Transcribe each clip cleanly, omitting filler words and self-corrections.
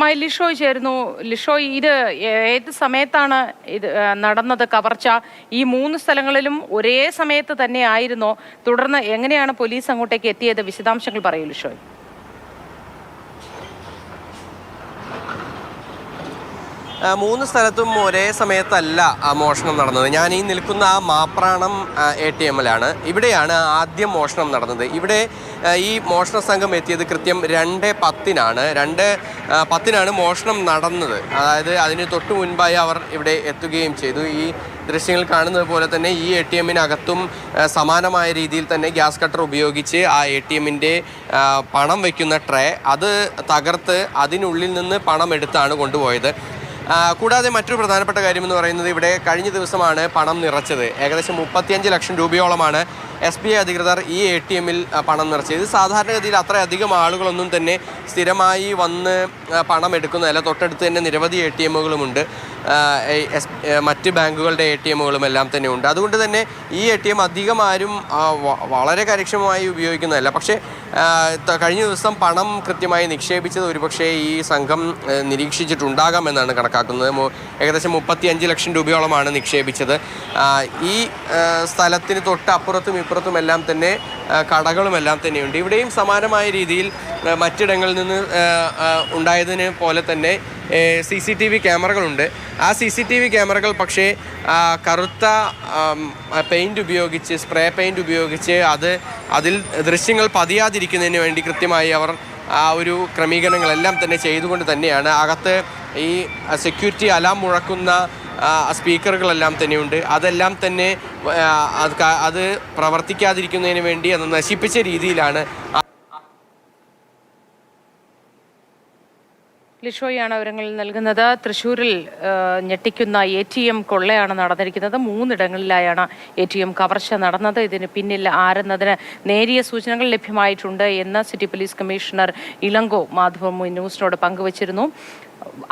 വിശദമായി ലിഷോയ് ചേരുന്നു. ലിഷോയ്, ഇത് ഏത് സമയത്താണ് ഇത് നടന്നത് കവർച്ച? ഈ 3 സ്ഥലങ്ങളിലും ഒരേ സമയത്ത് തന്നെ ആയിരുന്നോ? തുടർന്ന് എങ്ങനെയാണ് പോലീസ് അങ്ങോട്ടേക്ക് എത്തിയത്? വിശദാംശങ്ങൾ പറയൂ ലിഷോയ്. മൂന്ന് സ്ഥലത്തും ഒരേ സമയത്തല്ല മോഷണം നടന്നത്. ഞാൻ ഈ നിൽക്കുന്ന ആ മാപ്രാണം ATM-ലാണ്. ഇവിടെയാണ് ആദ്യം മോഷണം നടന്നത്. ഇവിടെ ഈ മോഷണ സംഘം എത്തിയത് കൃത്യം 2:10-നാണ്. 2:10-നാണ് മോഷണം നടന്നത്. അതായത് അതിന് തൊട്ട് മുൻപായി അവർ ഇവിടെ എത്തുകയും ചെയ്തു. ഈ ദൃശ്യങ്ങൾ കാണുന്നത് പോലെ തന്നെ ഈ ATM-നകത്തും സമാനമായ രീതിയിൽ തന്നെ ഗ്യാസ് കട്ടർ ഉപയോഗിച്ച് ആ ATM-ൻ്റെ പണം വയ്ക്കുന്ന ട്രേ അത് തകർത്ത് അതിനുള്ളിൽ നിന്ന് പണം എടുത്താണ് കൊണ്ടുപോയത്. കൂടാതെ മറ്റൊരു പ്രധാനപ്പെട്ട കാര്യമെന്ന് പറയുന്നത്, ഇവിടെ കഴിഞ്ഞ ദിവസമാണ് പണം നിറച്ചത്. ഏകദേശം 35 ലക്ഷം രൂപയോളമാണ് SBI അധികൃതർ ഈ ATM-ൽ പണം നിറച്ചത്. ഇത് സാധാരണഗതിയിൽ അത്രയധികം ആളുകളൊന്നും തന്നെ സ്ഥിരമായി വന്ന് പണം എടുക്കുന്നതല്ല. തൊട്ടടുത്ത് തന്നെ നിരവധി ATM-കളുമുണ്ട്. മറ്റ് ബാങ്കുകളുടെ ATM-കളും എല്ലാം തന്നെ ഉണ്ട്. അതുകൊണ്ട് തന്നെ ഈ ATM അധികം ആരും വളരെ കാര്യക്ഷമമായി ഉപയോഗിക്കുന്നതല്ല. പക്ഷേ കഴിഞ്ഞ ദിവസം പണം കൃത്യമായി നിക്ഷേപിച്ചത് ഒരുപക്ഷെ ഈ സംഘം നിരീക്ഷിച്ചിട്ടുണ്ടാകാമെന്നാണ് കണക്കാക്കുന്നത്. ഏകദേശം 35 ലക്ഷം രൂപയോളമാണ് നിക്ഷേപിച്ചത്. ഈ സ്ഥലത്തിന് തൊട്ടപ്പുറത്തും ഇപ്പുറത്തും എല്ലാം തന്നെ കടകളുമെല്ലാം തന്നെയുണ്ട്. ഇവിടെയും സമാനമായ രീതിയിൽ മറ്റിടങ്ങളിൽ നിന്ന് ഉണ്ടായതിന് പോലെ തന്നെ CCTV ക്യാമറകളുണ്ട്. ആ CCTV ക്യാമറകൾ പക്ഷേ കറുത്ത സ്പ്രേ പെയിൻറ് ഉപയോഗിച്ച് അതിൽ ദൃശ്യങ്ങൾ പതിയാതിരിക്കുന്നതിന് വേണ്ടി കൃത്യമായി അവർ ആ ഒരു ക്രമീകരണങ്ങളെല്ലാം തന്നെ ചെയ്തുകൊണ്ട് തന്നെയാണ്. അകത്ത് ഈ സെക്യൂരിറ്റി അലാം മുഴക്കുന്ന സ്പീക്കറുകളെല്ലാം തന്നെയുണ്ട്. അതെല്ലാം തന്നെ അത് പ്രവർത്തിക്കാതിരിക്കുന്നതിന് വേണ്ടി അത് നശിപ്പിച്ച രീതിയിലാണ്. ലിഷോയാണ് വിവരങ്ങൾ നൽകുന്നത്. തൃശ്ശൂരിൽ ഞെട്ടിക്കുന്ന ATM കൊള്ളയാണ് നടന്നിരിക്കുന്നത്. 3 ഇടങ്ങളിലായാണ് ATM കവർച്ച നടന്നത്. ഇതിന് പിന്നിൽ ആരെന്നതിന് നേരിയ സൂചനകൾ ലഭ്യമായിട്ടുണ്ട് എന്ന് സിറ്റി പോലീസ് കമ്മീഷണർ ഇളങ്കോ മാധ്യമ ന്യൂസിനോട് പങ്കുവച്ചിരുന്നു.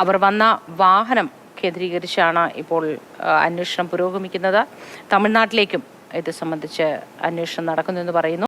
അവർ വന്ന വാഹനം കേന്ദ്രീകരിച്ചാണ് ഇപ്പോൾ അന്വേഷണം പുരോഗമിക്കുന്നത്. തമിഴ്നാട്ടിലേക്കും ഇത് സംബന്ധിച്ച് അന്വേഷണം നടക്കുന്നുവെന്ന് പറയുന്നു.